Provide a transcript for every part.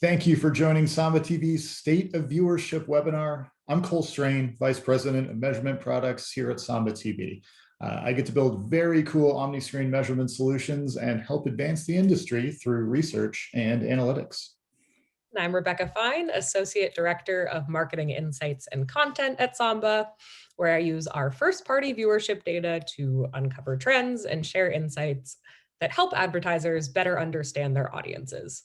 Thank you for joining Samba TV's State of Viewership webinar. I'm Cole Strain, Vice President of Measurement Products here at Samba TV. I get to build very cool omniscreen measurement solutions and help advance the industry through research and analytics. I'm Rebecca Fine, Associate Director of Marketing Insights and Content at Samba, where I use our first-party viewership data to uncover trends and share insights that help advertisers better understand their audiences.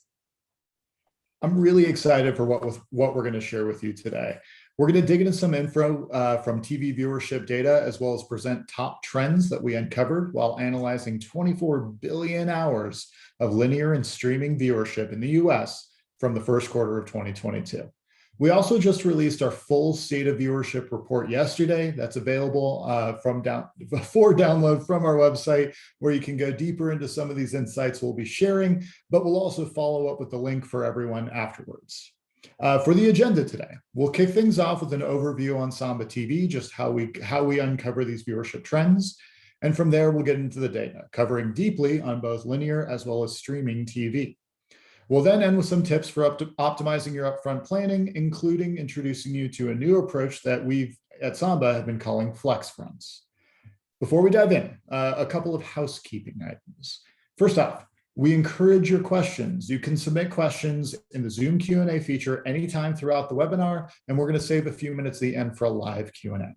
I'm really excited for what we're going to share with you today. We're going to dig into some info from TV viewership data, as well as present top trends that we uncovered while analyzing 24 billion hours of linear and streaming viewership in the US from the first quarter of 2022. We also just released our full state of viewership report yesterday. That's available for download from our website, where you can go deeper into some of these insights we'll be sharing, but we'll also follow up with the link for everyone afterwards. For the agenda today, we'll kick things off with an overview on Samba TV, just how we uncover these viewership trends. And from there, we'll get into the data, covering deeply on both linear as well as streaming TV. We'll then end with some tips for optimizing your upfront planning, including introducing you to a new approach that we've at Samba have been calling flex fronts. Before we dive in, a couple of housekeeping items. First off, we encourage your questions. You can submit questions in the Zoom Q&A feature anytime throughout the webinar, and we're going to save a few minutes at the end for a live Q&A.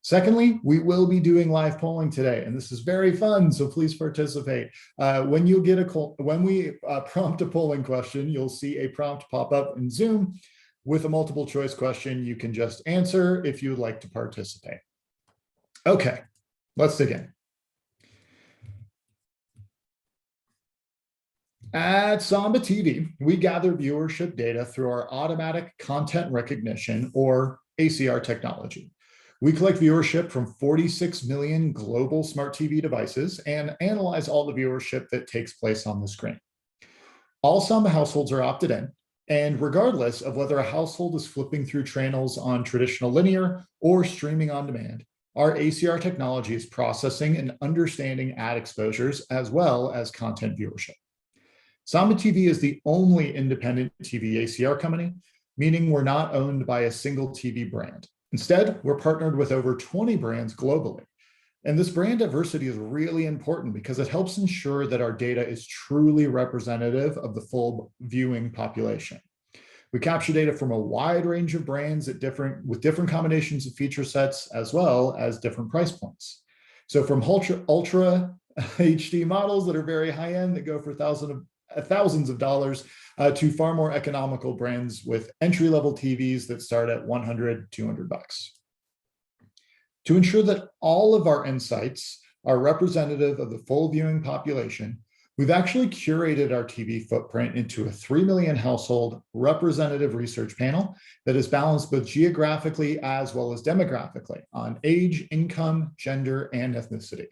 Secondly, we will be doing live polling today, and this is very fun, so please participate. When we prompt a polling question, you'll see a prompt pop up in Zoom with a multiple choice question. You can just answer if you would like to participate. Okay, let's dig in. At Samba TV, we gather viewership data through our automatic content recognition, or ACR technology. We collect viewership from 46 million global smart TV devices and analyze all the viewership that takes place on the screen. All Samba households are opted in, and regardless of whether a household is flipping through channels on traditional linear or streaming on demand, our ACR technology is processing and understanding ad exposures as well as content viewership. Samba TV is the only independent TV ACR company, meaning we're not owned by a single TV brand. Instead, we're partnered with over 20 brands globally. And this brand diversity is really important because it helps ensure that our data is truly representative of the full viewing population. We capture data from a wide range of brands with different combinations of feature sets, as well as different price points. So from ultra HD models that are very high end that go for thousands of dollars to far more economical brands with entry-level TVs that start at $100, $200. To ensure that all of our insights are representative of the full viewing population, we've actually curated our TV footprint into a 3 million household representative research panel that is balanced both geographically as well as demographically on age, income, gender, and ethnicity.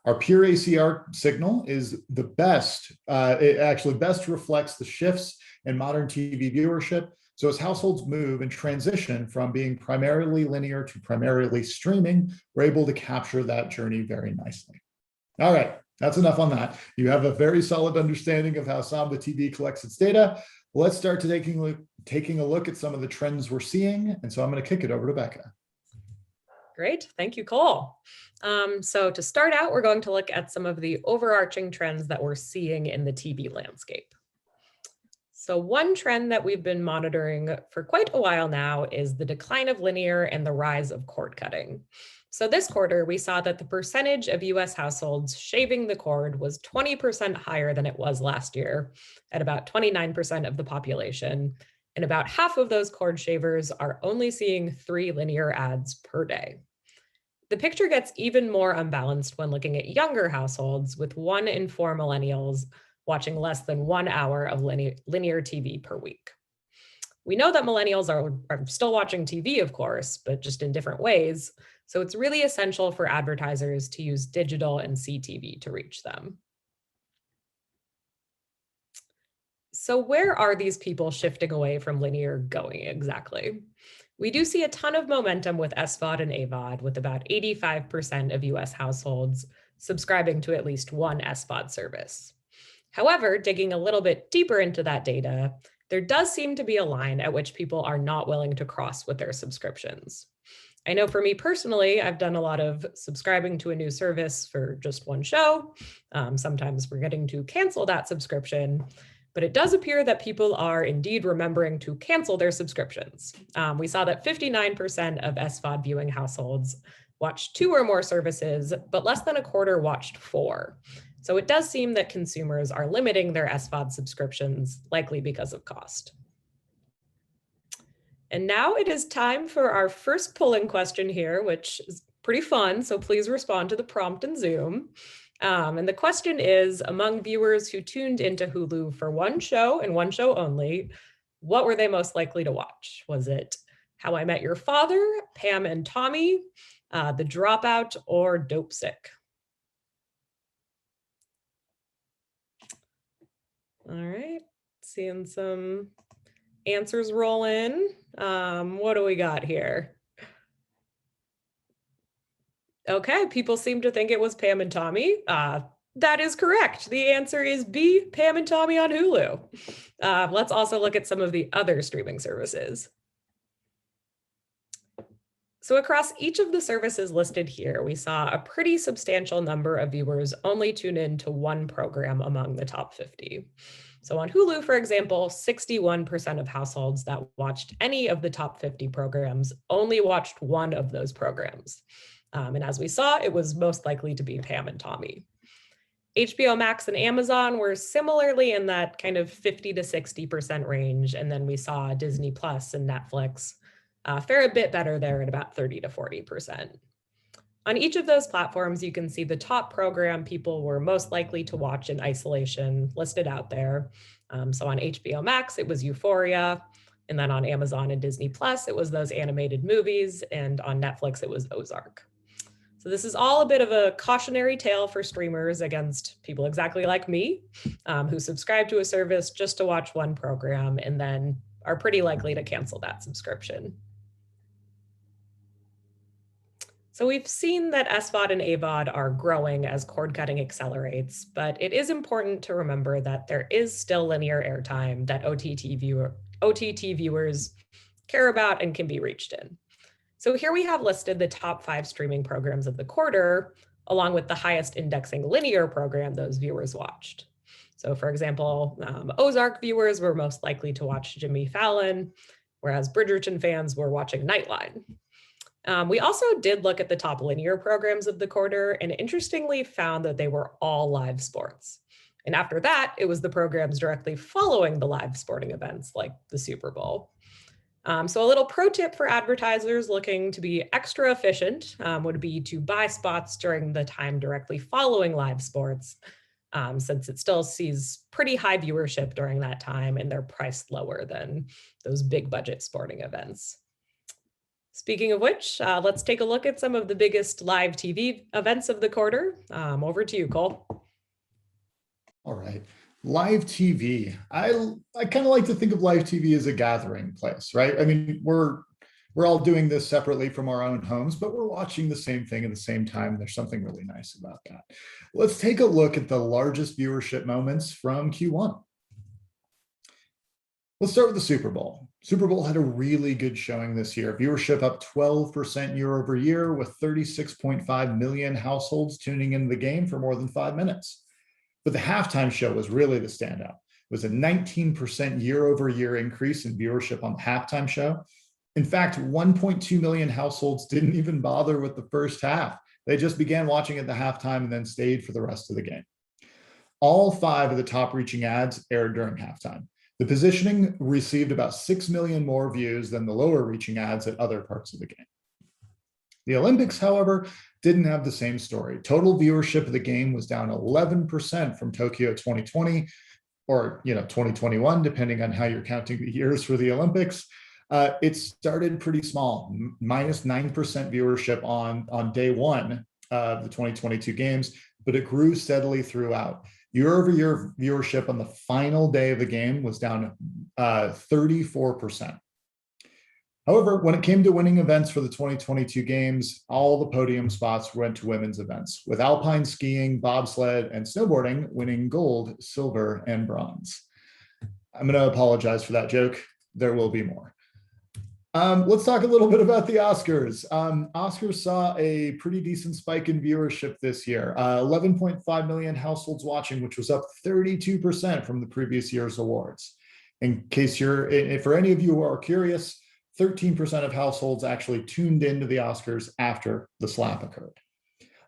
Our pure ACR signal is the best. It actually best reflects the shifts in modern TV viewership. So as households move and transition from being primarily linear to primarily streaming, we're able to capture that journey very nicely. All right, that's enough on that. You have a very solid understanding of how Samba TV collects its data. Let's start to taking a look at some of the trends we're seeing. And so I'm going to kick it over to Becca. Great, thank you, Cole. So to start out, we're going to look at some of the overarching trends that we're seeing in the TV landscape. So one trend that we've been monitoring for quite a while now is the decline of linear and the rise of cord cutting. So this quarter, we saw that the percentage of US households shaving the cord was 20% higher than it was last year, at about 29% of the population. And about half of those cord shavers are only seeing 3 linear ads per day. The picture gets even more unbalanced when looking at younger households, with 1 in 4 millennials watching less than 1 hour of linear TV per week. We know that millennials are still watching TV, of course, but just in different ways. So it's really essential for advertisers to use digital and CTV to reach them. So where are these people shifting away from linear going exactly? We do see a ton of momentum with SVOD and AVOD, with about 85% of US households subscribing to at least one SVOD service. However, digging a little bit deeper into that data, there does seem to be a line at which people are not willing to cross with their subscriptions. I know for me personally, I've done a lot of subscribing to a new service for just one show. Sometimes forgetting to cancel that subscription, but it does appear that people are indeed remembering to cancel their subscriptions. We saw that 59% of SVOD viewing households watched 2 or more services, but less than a quarter watched 4. So it does seem that consumers are limiting their SVOD subscriptions, likely because of cost. And now it is time for our first polling question here, which is pretty fun. So please respond to the prompt in Zoom. And the question is, among viewers who tuned into Hulu for one show and one show only, what were they most likely to watch? Was it How I Met Your Father, Pam and Tommy, The Dropout, or Dope Sick? All right, seeing some answers roll in. What do we got here? Okay, people seem to think it was Pam and Tommy. That is correct. The answer is B, Pam and Tommy on Hulu. Let's also look at some of the other streaming services. So across each of the services listed here, we saw a pretty substantial number of viewers only tune in to one program among the top 50. So on Hulu, for example, 61% of households that watched any of the top 50 programs only watched one of those programs. And as we saw, it was most likely to be Pam and Tommy. HBO Max and Amazon were similarly in that kind of 50 to 60% range. And then we saw Disney Plus and Netflix fare a bit better there at about 30 to 40%. On each of those platforms, you can see the top program people were most likely to watch in isolation listed out there. So on HBO Max, it was Euphoria. And then on Amazon and Disney Plus, it was those animated movies. And on Netflix, it was Ozark. So this is all a bit of a cautionary tale for streamers against people exactly like me, who subscribe to a service just to watch one program and then are pretty likely to cancel that subscription. So we've seen that SVOD and AVOD are growing as cord cutting accelerates, but it is important to remember that there is still linear airtime that OTT viewers care about and can be reached in. So here we have listed the top 5 streaming programs of the quarter, along with the highest indexing linear program those viewers watched. So for example, Ozark viewers were most likely to watch Jimmy Fallon, whereas Bridgerton fans were watching Nightline. We also did look at the top linear programs of the quarter and interestingly found that they were all live sports. And after that, it was the programs directly following the live sporting events like the Super Bowl. So a little pro tip for advertisers looking to be extra efficient would be to buy spots during the time directly following live sports, since it still sees pretty high viewership during that time and they're priced lower than those big budget sporting events. Speaking of which, let's take a look at some of the biggest live TV events of the quarter. Over to you, Cole. All right. Live TV. I kind of like to think of live TV as a gathering place, right? I mean, we're all doing this separately from our own homes, but we're watching the same thing at the same time. There's something really nice about that. Let's take a look at the largest viewership moments from Q1. Let's start with the Super Bowl. Super Bowl had a really good showing this year. Viewership up 12% year over year with 36.5 million households tuning into the game for more than 5 minutes. But the halftime show was really the standout. It was a 19% year over year increase in viewership on the halftime show. In fact, 1.2 million households didn't even bother with the first half. They just began watching at the halftime and then stayed for the rest of the game. All 5 of the top reaching ads aired during halftime. The positioning received about 6 million more views than the lower reaching ads at other parts of the game. The Olympics, however, didn't have the same story. Total viewership of the game was down 11% from Tokyo 2020 or 2021, depending on how you're counting the years for the Olympics. It started pretty small, minus 9% viewership on day one of the 2022 games, but it grew steadily throughout. Year over year viewership on the final day of the game was down 34%. However, when it came to winning events for the 2022 games, all the podium spots went to women's events, with alpine skiing, bobsled, and snowboarding winning gold, silver, and bronze. I'm going to apologize for that joke. There will be more. Let's talk a little bit about the Oscars. Oscars saw a pretty decent spike in viewership this year. 11.5 million households watching, which was up 32% from the previous year's awards. In case for any of you who are curious, 13% of households actually tuned into the Oscars after the slap occurred.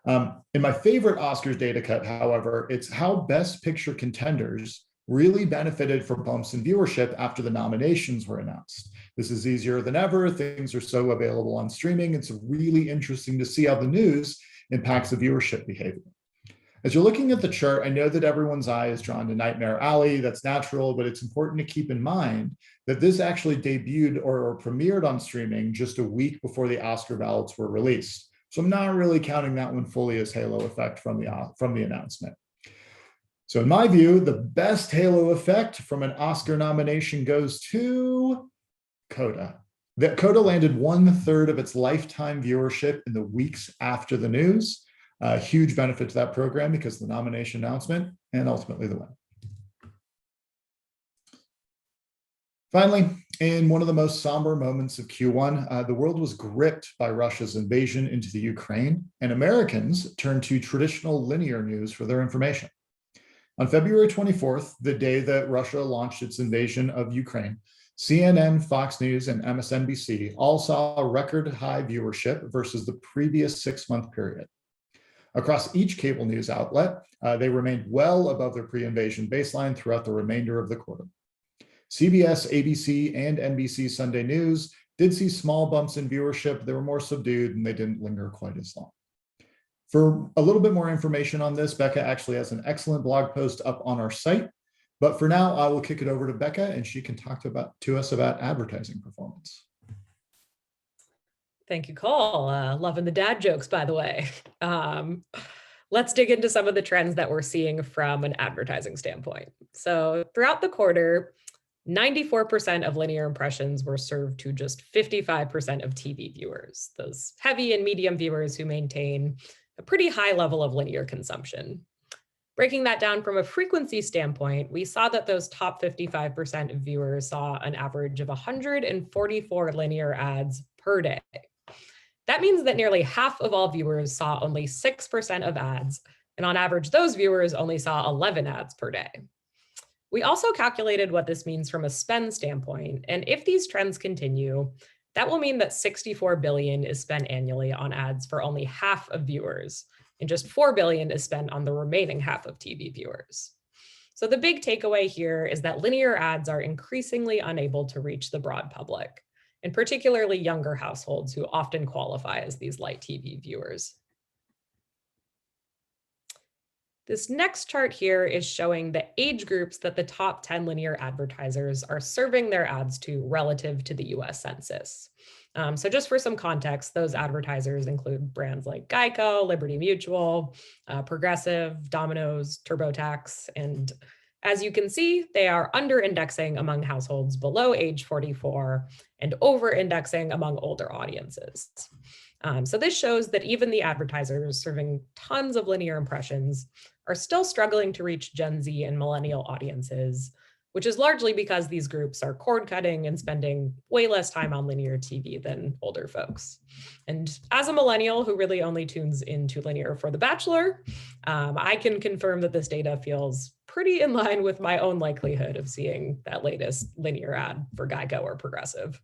In my favorite Oscars data cut, however, it's how Best Picture contenders really benefited from bumps in viewership after the nominations were announced. This is easier than ever. Things are so available on streaming. It's really interesting to see how the news impacts the viewership behavior. As you're looking at the chart, I know that everyone's eye is drawn to Nightmare Alley. That's natural, but it's important to keep in mind that this actually debuted or premiered on streaming just a week before the Oscar ballots were released. So I'm not really counting that one fully as halo effect from the announcement. So in my view, the best halo effect from an Oscar nomination goes to Coda. That Coda landed 1/3 of its lifetime viewership in the weeks after the news. A huge benefit to that program because of the nomination announcement and ultimately the win. Finally, in one of the most somber moments of Q1, the world was gripped by Russia's invasion into the Ukraine, and Americans turned to traditional linear news for their information. On February 24th, the day that Russia launched its invasion of Ukraine, CNN, Fox News, and MSNBC all saw a record high viewership versus the previous 6-month period. Across each cable news outlet, they remained well above their pre-invasion baseline throughout the remainder of the quarter. CBS, ABC, and NBC Sunday News did see small bumps in viewership. They were more subdued and they didn't linger quite as long. For a little bit more information on this, Becca actually has an excellent blog post up on our site. But for now, I will kick it over to Becca and she can talk to us about advertising performance. Thank you, Cole. Loving the dad jokes, by the way. Let's dig into some of the trends that we're seeing from an advertising standpoint. So throughout the quarter, 94% of linear impressions were served to just 55% of TV viewers, those heavy and medium viewers who maintain a pretty high level of linear consumption. Breaking that down from a frequency standpoint, we saw that those top 55% of viewers saw an average of 144 linear ads per day. That means that nearly half of all viewers saw only 6% of ads, and on average, those viewers only saw 11 ads per day. We also calculated what this means from a spend standpoint, and if these trends continue, that will mean that $64 billion is spent annually on ads for only half of viewers, and just $4 billion is spent on the remaining half of TV viewers. So the big takeaway here is that linear ads are increasingly unable to reach the broad public, and particularly younger households who often qualify as these light TV viewers. This next chart here is showing the age groups that the top 10 linear advertisers are serving their ads to relative to the US Census. So just for some context, those advertisers include brands like Geico, Liberty Mutual, Progressive, Domino's, TurboTax, and as you can see, they are under-indexing among households below age 44 and over-indexing among older audiences. So this shows that even the advertisers serving tons of linear impressions are still struggling to reach Gen Z and millennial audiences, which is largely because these groups are cord cutting and spending way less time on linear TV than older folks. And as a millennial who really only tunes into linear for The Bachelor, I can confirm that this data feels pretty in line with my own likelihood of seeing that latest linear ad for Geico or Progressive.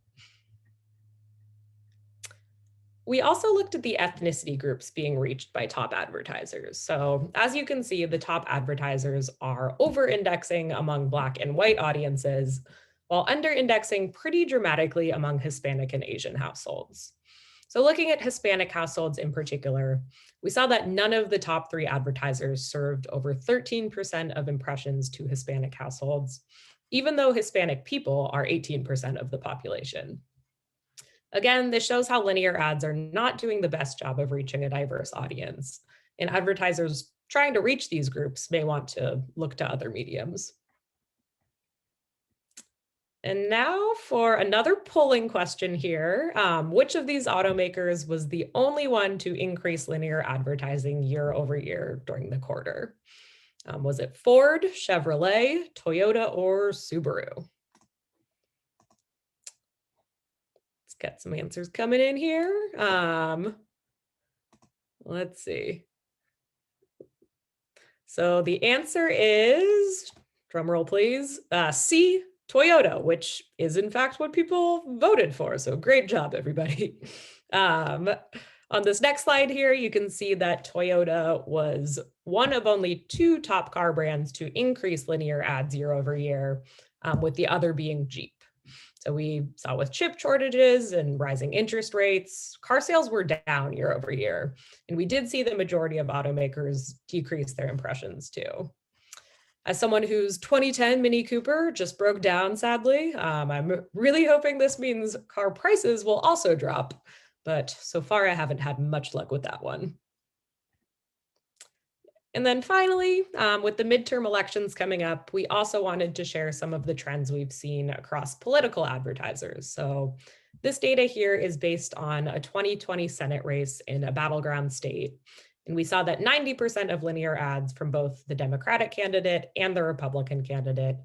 We also looked at the ethnicity groups being reached by top advertisers. So as you can see, the top advertisers are over-indexing among Black and white audiences, while under-indexing pretty dramatically among Hispanic and Asian households. So looking at Hispanic households in particular, we saw that none of the top 3 advertisers served over 13% of impressions to Hispanic households, even though Hispanic people are 18% of the population. Again, this shows how linear ads are not doing the best job of reaching a diverse audience, and advertisers trying to reach these groups may want to look to other mediums. And now for another polling question here. Which of these automakers was the only one to increase linear advertising year over year during the quarter? Was it Ford, Chevrolet, Toyota, or Subaru? Let's get some answers coming in here. Let's see. So the answer is, drum roll please, C, Toyota, which is in fact what people voted for. So great job, everybody. On this next slide here, you can see that Toyota was one of only 2 top car brands to increase linear ads year over year, with the other being Jeep. So we saw with chip shortages and rising interest rates, car sales were down year over year. And we did see the majority of automakers decrease their impressions too. As someone whose 2010 Mini Cooper just broke down, sadly, I'm really hoping this means car prices will also drop. But so far, I haven't had much luck with that one. And then finally, with the midterm elections coming up, we also wanted to share some of the trends we've seen across political advertisers. So this data here is based on a 2020 Senate race in a battleground state. And we saw that 90% of linear ads from both the Democratic candidate and the Republican candidate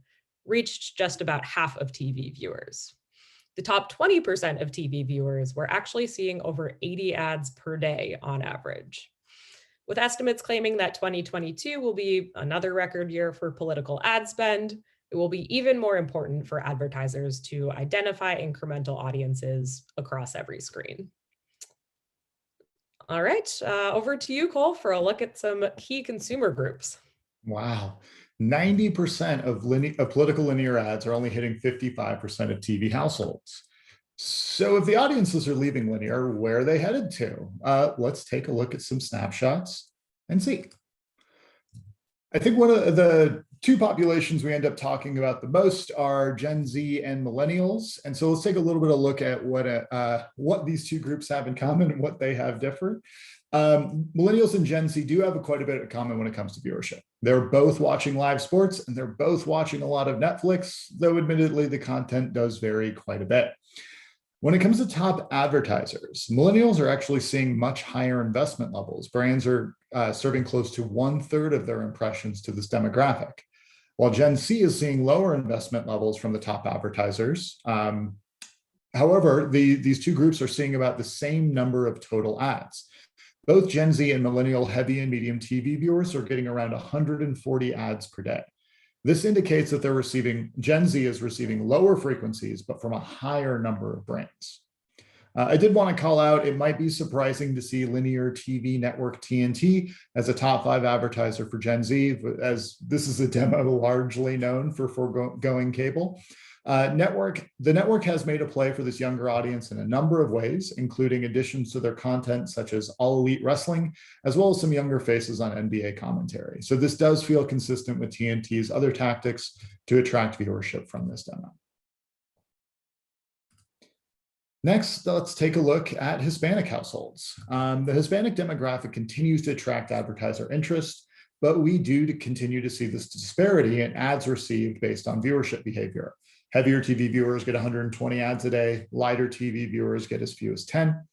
reached just about half of TV viewers. The top 20% of TV viewers were actually seeing over 80 ads per day on average. With estimates claiming that 2022 will be another record year for political ad spend, it will be even more important for advertisers to identify incremental audiences across every screen. All right, over to you, Cole, for a look at some key consumer groups. Wow. 90% of political linear ads are only hitting 55% of TV households. So if the audiences are leaving linear, where are they headed to? Let's take a look at some snapshots and see. I think one of the 2 populations we end up talking about the most are Gen Z and millennials. And so let's take a little bit of a look at what these 2 groups have in common and what they have different. Millennials and Gen Z do have quite a bit in common when it comes to viewership. They're both watching live sports and they're both watching a lot of Netflix, though admittedly the content does vary quite a bit. When it comes to top advertisers, millennials are actually seeing much higher investment levels. Brands are serving close to 1/3 of their impressions to this demographic, while Gen Z is seeing lower investment levels from the top advertisers. However, these 2 groups are seeing about the same number of total ads. Both Gen Z and millennial heavy and medium TV viewers are getting around 140 ads per day. This indicates that Gen Z is receiving lower frequencies, but from a higher number of brands. I did want to call out, it might be surprising to see linear TV network TNT as a top 5 advertiser for Gen Z, as this is a demo largely known for foregoing cable. The network has made a play for this younger audience in a number of ways, including additions to their content such as All Elite Wrestling, as well as some younger faces on NBA commentary. So this does feel consistent with TNT's other tactics to attract viewership from this demo. Next, let's take a look at Hispanic households. The Hispanic demographic continues to attract advertiser interest, but we do continue to see this disparity in ads received based on viewership behavior. Heavier TV viewers get 120 ads a day. Lighter TV viewers get as few as 10.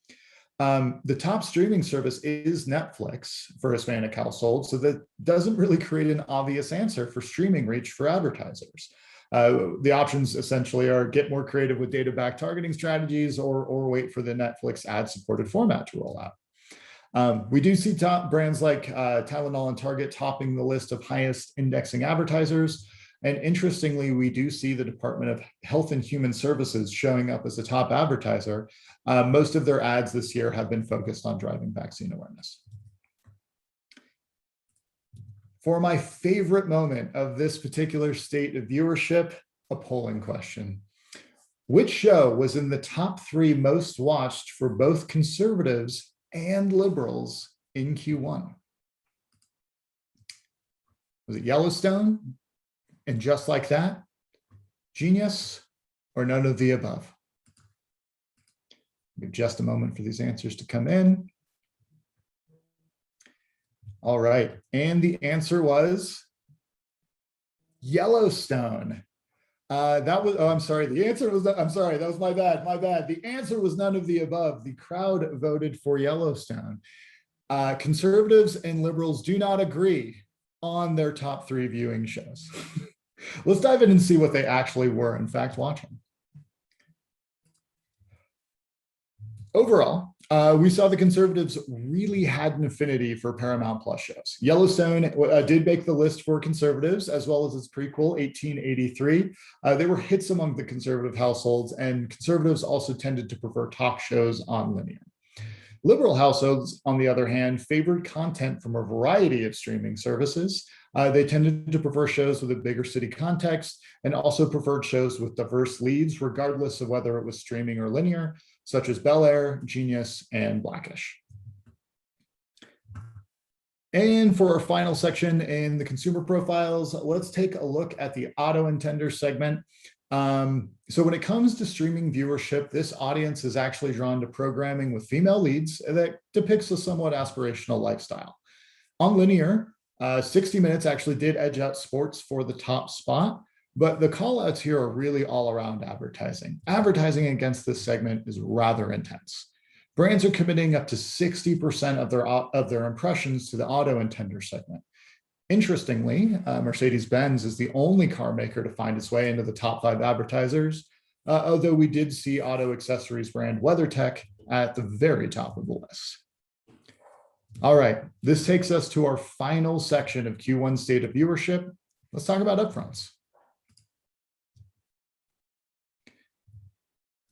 The top streaming service is Netflix for Hispanic households, so that doesn't really create an obvious answer for streaming reach for advertisers. The options essentially are get more creative with data-backed targeting strategies or wait for the Netflix ad-supported format to roll out. We do see top brands like Tylenol and Target topping the list of highest indexing advertisers. And interestingly, we do see the Department of Health and Human Services showing up as a top advertiser. Most of their ads this year have been focused on driving vaccine awareness. For my favorite moment of this particular state of viewership, a polling question. Which show was in the top 3 most watched for both conservatives and liberals in Q1? Was it Yellowstone? And Just Like That, Genius, or none of the above? Give just a moment for these answers to come in. All right, and the answer was Yellowstone. Oh, I'm sorry. The answer was, I'm sorry, that was my bad. The answer was none of the above. The crowd voted for Yellowstone. Conservatives and liberals do not agree on their top 3 viewing shows. Let's dive in and see what they actually were, in fact, watching. Overall, we saw the conservatives really had an affinity for Paramount Plus shows. Yellowstone did make the list for conservatives, as well as its prequel, 1883. They were hits among the conservative households, and conservatives also tended to prefer talk shows on linear. Liberal households, on the other hand, favored content from a variety of streaming services. They tended to prefer shows with a bigger city context, and also preferred shows with diverse leads, regardless of whether it was streaming or linear, such as Bel Air, Genius, and Blackish. And for our final section in the consumer profiles, let's take a look at the auto intender segment. So when it comes to streaming viewership, this audience is actually drawn to programming with female leads that depicts a somewhat aspirational lifestyle. On linear, 60 Minutes actually did edge out sports for the top spot, but the call outs here are really all around advertising. Advertising against this segment is rather intense. Brands are committing up to 60% of their impressions to the auto intender segment. Interestingly, Mercedes-Benz is the only car maker to find its way into the top 5 advertisers, although we did see auto accessories brand WeatherTech at the very top of the list. All right, this takes us to our final section of Q1 State of Viewership. Let's talk about upfronts.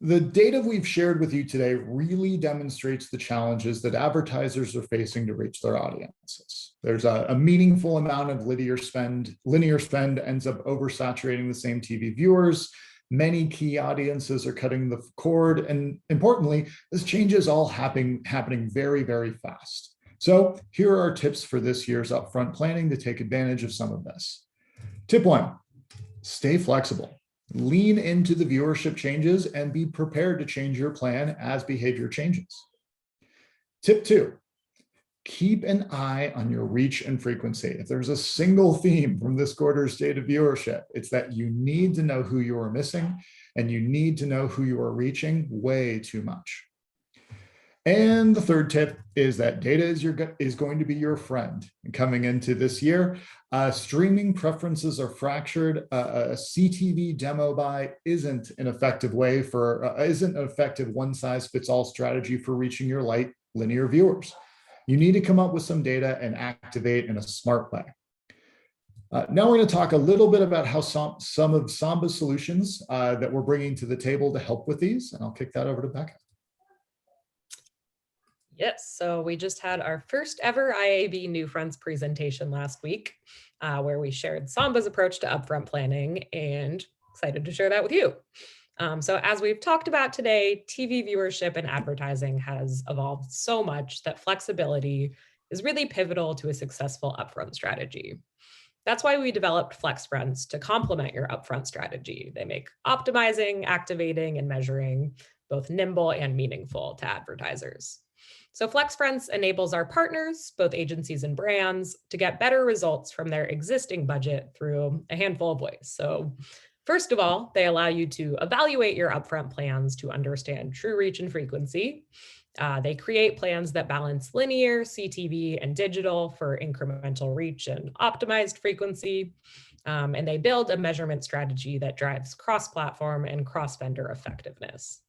The data we've shared with you today really demonstrates the challenges that advertisers are facing to reach their audiences. There's a meaningful amount of linear spend ends up oversaturating the same TV viewers. Many key audiences are cutting the cord, and importantly, this change is all happening very, very fast. So here are our tips for this year's upfront planning to take advantage of some of this. Tip 1, stay flexible. Lean into the viewership changes and be prepared to change your plan as behavior changes. Tip 2, keep an eye on your reach and frequency. If there's a single theme from this quarter's State of Viewership, it's that you need to know who you are missing and you need to know who you are reaching way too much. And the third tip is that data is going to be your friend coming into this year. Streaming preferences are fractured. A CTV demo buy isn't an effective one-size-fits-all strategy for reaching your light linear viewers. You need to come up with some data and activate in a smart way. Now we're going to talk a little bit about how some of Samba's solutions that we're bringing to the table to help with these, and I'll kick that over to Becca. Yes, so we just had our first ever IAB New Friends presentation last week, where we shared Samba's approach to upfront planning, and excited to share that with you. So as we've talked about today, TV viewership and advertising has evolved so much that flexibility is really pivotal to a successful upfront strategy. That's why we developed Flex Fronts to complement your upfront strategy. They make optimizing, activating, and measuring both nimble and meaningful to advertisers. So Flex Fronts enables our partners, both agencies and brands, to get better results from their existing budget through a handful of ways. So first of all, they allow you to evaluate your upfront plans to understand true reach and frequency. They create plans that balance linear, CTV, and digital for incremental reach and optimized frequency. And they build a measurement strategy that drives cross-platform and cross-vendor effectiveness.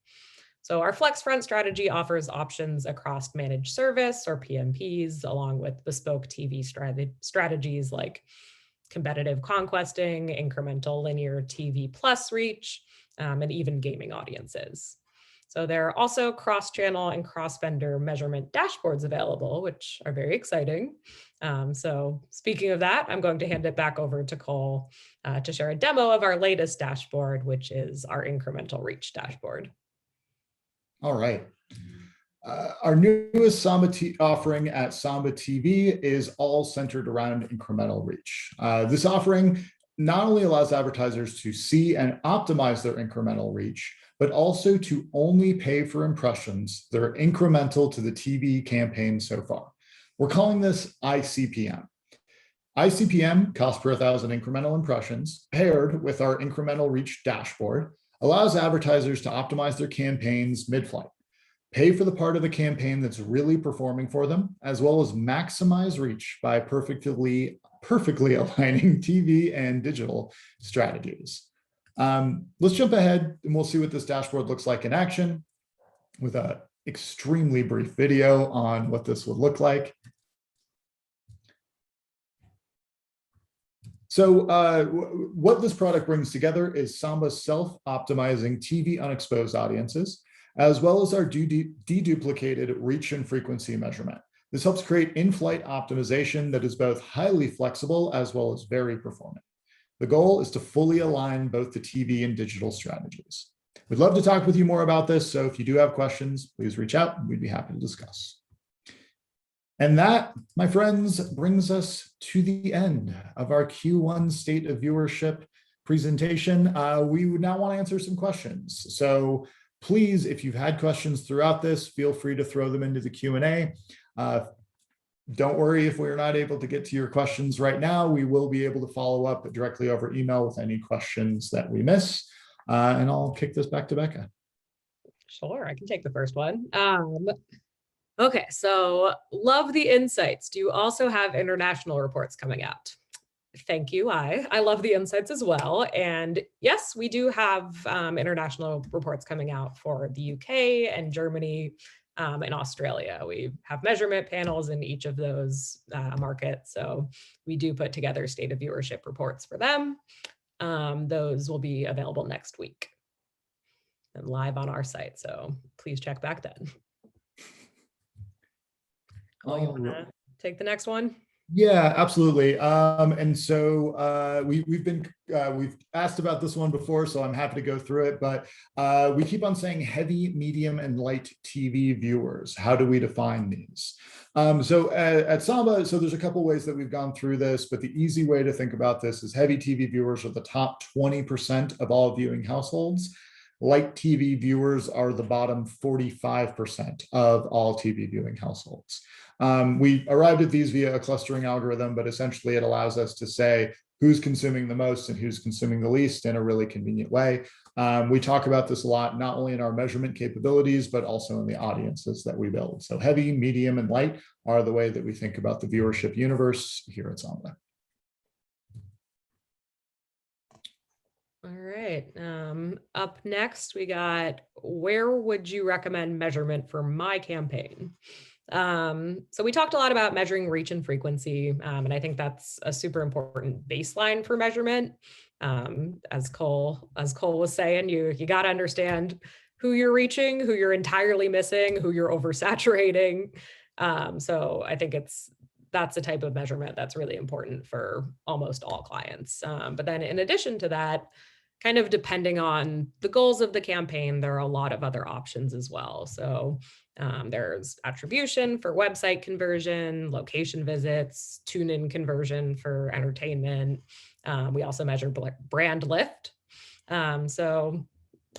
So our Flex Front strategy offers options across managed service or PMPs, along with bespoke TV strategies like competitive conquesting, incremental linear TV plus reach, and even gaming audiences. So there are also cross-channel and cross-vendor measurement dashboards available, which are very exciting. So speaking of that, I'm going to hand it back over to Cole to share a demo of our latest dashboard, which is our incremental reach dashboard. All right. Our newest Samba offering at Samba TV is all centered around incremental reach. This offering not only allows advertisers to see and optimize their incremental reach, but also to only pay for impressions that are incremental to the TV campaign so far. We're calling this ICPM. ICPM, cost per 1,000 incremental impressions, paired with our incremental reach dashboard, allows advertisers to optimize their campaigns mid-flight, pay for the part of the campaign that's really performing for them, as well as maximize reach by perfectly aligning TV and digital strategies. Let's jump ahead and we'll see what this dashboard looks like in action with an extremely brief video on what this would look like. So what this product brings together is Samba's self-optimizing TV unexposed audiences, as well as our deduplicated reach and frequency measurement. This helps create in-flight optimization that is both highly flexible as well as very performant. The goal is to fully align both the TV and digital strategies. We'd love to talk with you more about this, so if you do have questions, please reach out and we'd be happy to discuss. And that, my friends, brings us to the end of our Q1 State of Viewership presentation. We would now want to answer some questions. So please, if you've had questions throughout this, feel free to throw them into the Q&A. Don't worry if we're not able to get to your questions right now. We will be able to follow up directly over email with any questions that we miss. And I'll kick this back to Becca. Sure, I can take the first one. Okay, so love the insights. Do you also have international reports coming out? Thank you. I love the insights as well. And yes, we do have international reports coming out for the UK and Germany and Australia. We have measurement panels in each of those markets. So we do put together state of viewership reports for them. Those will be available next week and live on our site. So please check back then. Oh, you want to take the next one? Yeah, absolutely. And so we've asked about this one before, so I'm happy to go through it, but we keep on saying heavy, medium, and light TV viewers. How do we define these? So at Samba, so there's a couple ways that we've gone through this, but the easy way to think about this is heavy TV viewers are the top 20% of all viewing households. Light TV viewers are the bottom 45% of all TV viewing households. We arrived at these via a clustering algorithm, but essentially it allows us to say who's consuming the most and who's consuming the least in a really convenient way. We talk about this a lot, not only in our measurement capabilities, but also in the audiences that we build. So heavy, medium, and light are the way that we think about the viewership universe here at Samba. All right, up next, we got, where would you recommend measurement for my campaign? So we talked a lot about measuring reach and frequency, and I think that's a super important baseline for measurement. As Cole was saying, you got to understand who you're reaching, who you're entirely missing, who you're oversaturating. So I think that's the type of measurement that's really important for almost all clients. But then in addition to that, kind of depending on the goals of the campaign, there are a lot of other options as well. So there's attribution for website conversion, location visits, tune-in conversion for entertainment. We also measure brand lift. So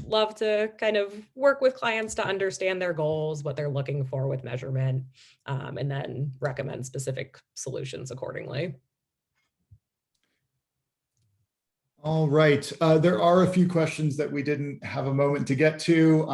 love to kind of work with clients to understand their goals, what they're looking for with measurement, and then recommend specific solutions accordingly. All right, there are a few questions that we didn't have a moment to get to.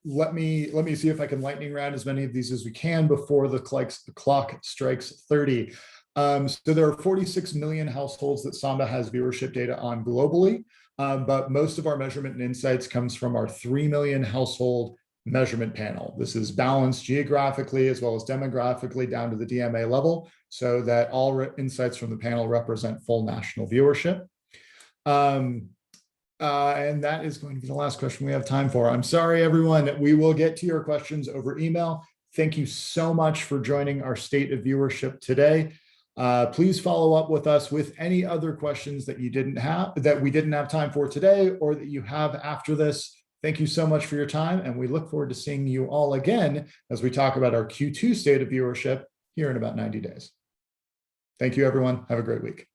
Let me see if I can lightning round as many of these as we can before the clock strikes 30. So there are 46 million households that Samba has viewership data on globally, but most of our measurement and insights comes from our 3 million household measurement panel. This is balanced geographically as well as demographically down to the DMA level, so that all insights from the panel represent full national viewership. And that is going to be the last question we have time for. I'm sorry, everyone. We will get to your questions over email. Thank you so much for joining our State of Viewership today. Please follow up with us with any other questions that we didn't have time for today, or that you have after this. Thank you so much for your time, and we look forward to seeing you all again as we talk about our Q2 State of Viewership here in about 90 days. Thank you, everyone. Have a great week.